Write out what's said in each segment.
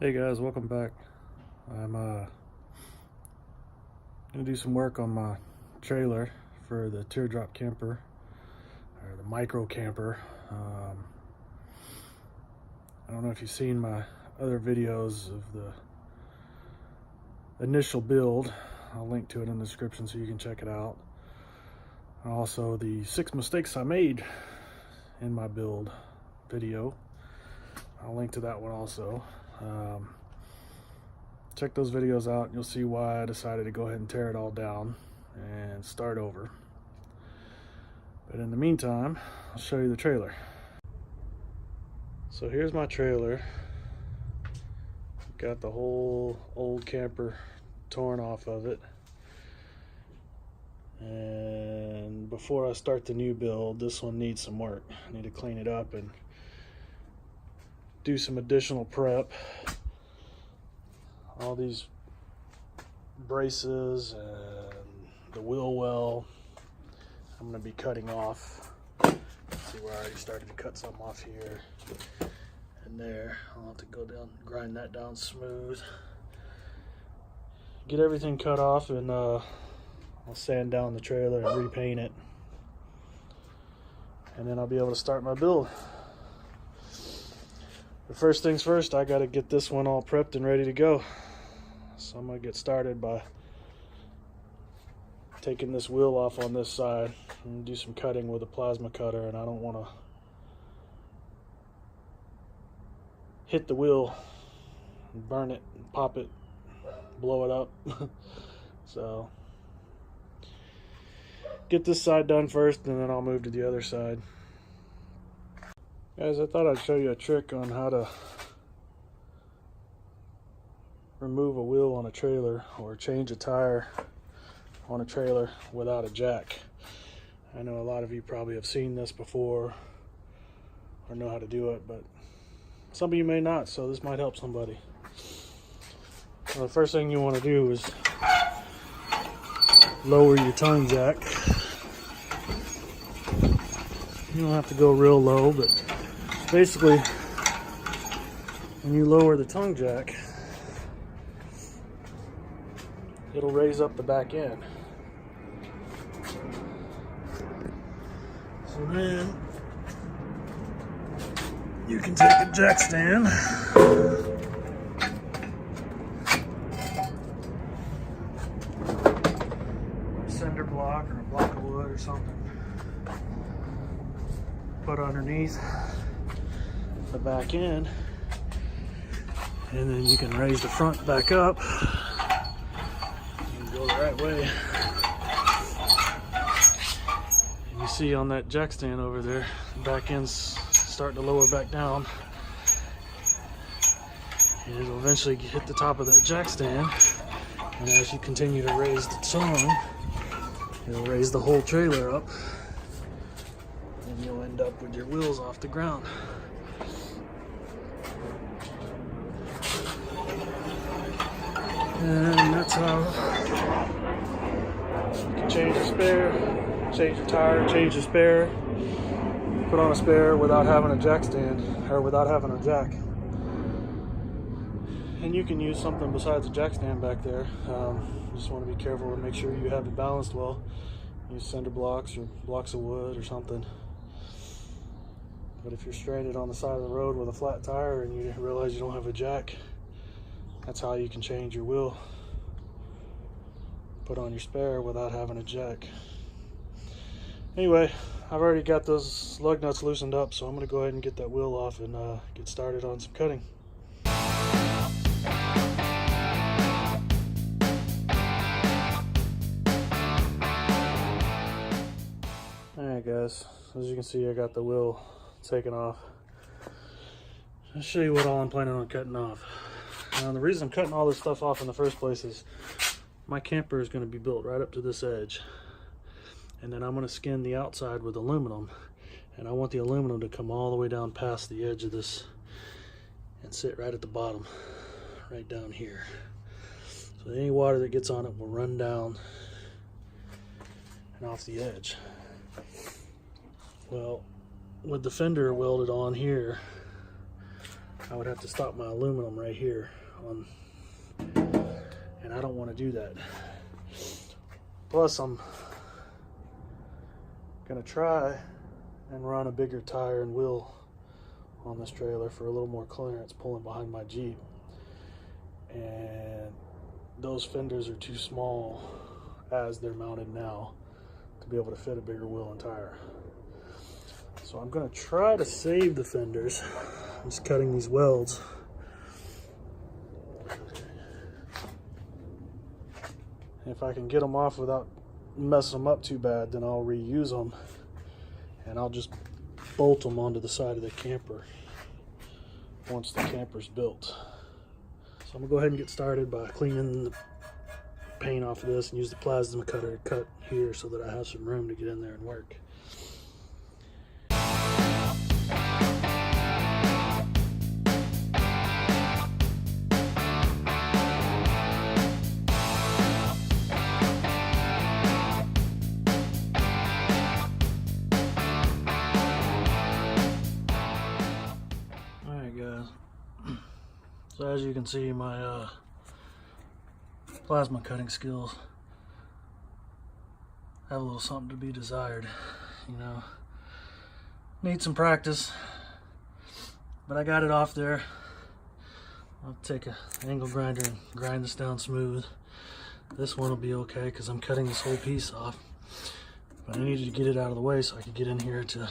Hey guys, welcome back. I'm gonna do some work on my trailer for the teardrop camper or the micro camper. I don't know if you've seen my other videos of the initial build. I'll link to it in the description so you can check it out. And also the 6 mistakes I made in my build video. I'll link to that one also. Check those videos out and you'll see why I decided to go ahead and tear it all down and start over. But in the meantime, I'll show you the trailer. So here's my trailer. Got the whole old camper torn off of it. And before I start the new build, this one needs some work. I need to clean it up and do some additional prep. All these braces and the wheel well I'm going to be cutting off. See where I already started to cut some off here and there. I'll have to go down, grind that down smooth, get everything cut off, and I'll sand down the trailer and repaint it, and then I'll be able to start my build. But first things first, I got to get this one all prepped and ready to go. So I'm going to get started by taking this wheel off on this side and do some cutting with a plasma cutter, and I don't want to hit the wheel and burn it, and pop it, blow it up. So get this side done first and then I'll move to the other side. Guys, I thought I'd show you a trick on how to remove a wheel on a trailer or change a tire on a trailer without a jack. I know a lot of you probably have seen this before or know how to do it, but some of you may not, so this might help somebody. Well, the first thing you want to do is lower your tongue jack. You don't have to go real low, but basically when you lower the tongue jack, it'll raise up the back end. So then you can take a jack stand, cinder block or a block of wood or something, put underneath the back end, and then you can raise the front back up and go the right way. And you see on that jack stand over there, the back end's starting to lower back down, and it'll eventually hit the top of that jack stand, and as you continue to raise the tongue, it'll raise the whole trailer up, and you'll end up with your wheels off the ground. And that's how you can change the spare, change the tire, change the spare, put on a spare without having a jack stand, or without having a jack. And you can use something besides a jack stand back there. Just want to be careful and make sure you have it balanced well. Use cinder blocks or blocks of wood or something. But if you're stranded on the side of the road with a flat tire and you realize you don't have a jack, that's how you can change your wheel. Put on your spare without having a jack. Anyway, I've already got those lug nuts loosened up, so I'm going to go ahead and get that wheel off and get started on some cutting. Alright guys, as you can see, I got the wheel taken off. I'll show you what all I'm planning on cutting off. Now, the reason I'm cutting all this stuff off in the first place is my camper is going to be built right up to this edge, and then I'm going to skin the outside with aluminum, and I want the aluminum to come all the way down past the edge of this and sit right at the bottom, right down here. So any water that gets on it will run down and off the edge. Well, with the fender welded on here, I would have to stop my aluminum right here on, and I don't want to do that. Plus, I'm gonna try and run a bigger tire and wheel on this trailer for a little more clearance pulling behind my Jeep. And those fenders are too small as they're mounted now to be able to fit a bigger wheel and tire. So I'm gonna try to save the fenders. I'm just cutting these welds. If I can get them off without messing them up too bad, then I'll reuse them and I'll just bolt them onto the side of the camper once the camper's built. So I'm gonna go ahead and get started by cleaning the paint off of this and use the plasma cutter to cut here so that I have some room to get in there and work. So as you can see, my plasma cutting skills have a little something to be desired, you know. Need some practice, but I got it off there. I'll take an angle grinder and grind this down smooth. This one will be okay because I'm cutting this whole piece off, but I needed to get it out of the way so I could get in here to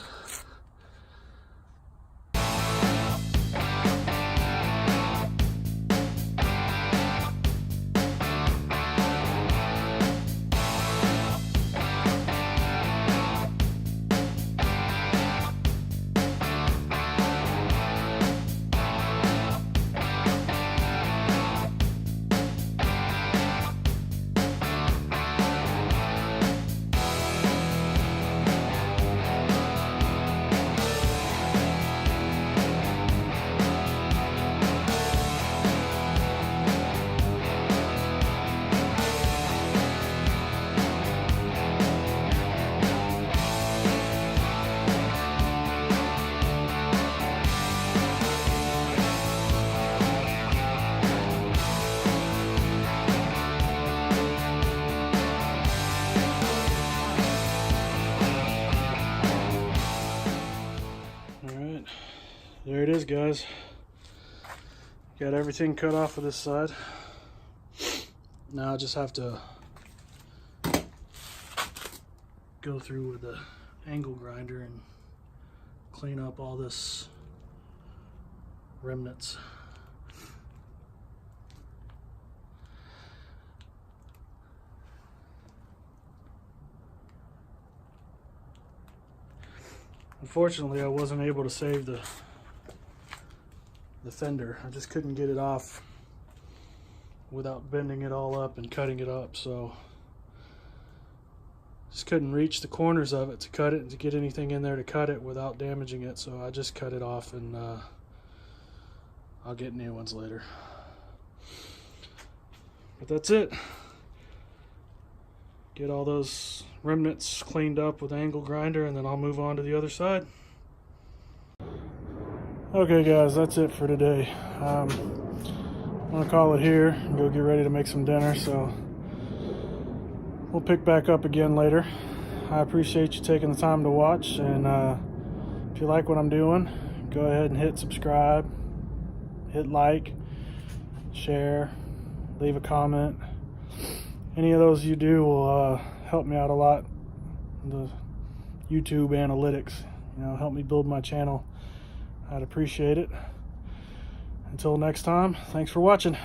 there it is, guys. Got everything cut off of this side. Now I just have to go through with the angle grinder and clean up all this remnants. Unfortunately, I wasn't able to save the fender. I just couldn't get it off without bending it all up and cutting it up, so just couldn't reach the corners of it to cut it and to get anything in there to cut it without damaging it, so I just cut it off, and I'll get new ones later. But that's it. Get all those remnants cleaned up with angle grinder, and then I'll move on to the other side. Okay guys, that's it for today. I'm gonna call it here and go get ready to make some dinner, so we'll pick back up again later. I appreciate you taking the time to watch, and if you like what I'm doing, go ahead and hit subscribe, hit like, share, leave a comment. Any of those you do will help me out a lot. The YouTube analytics, you know, help me build my channel. I'd appreciate it. Until next time, thanks for watching.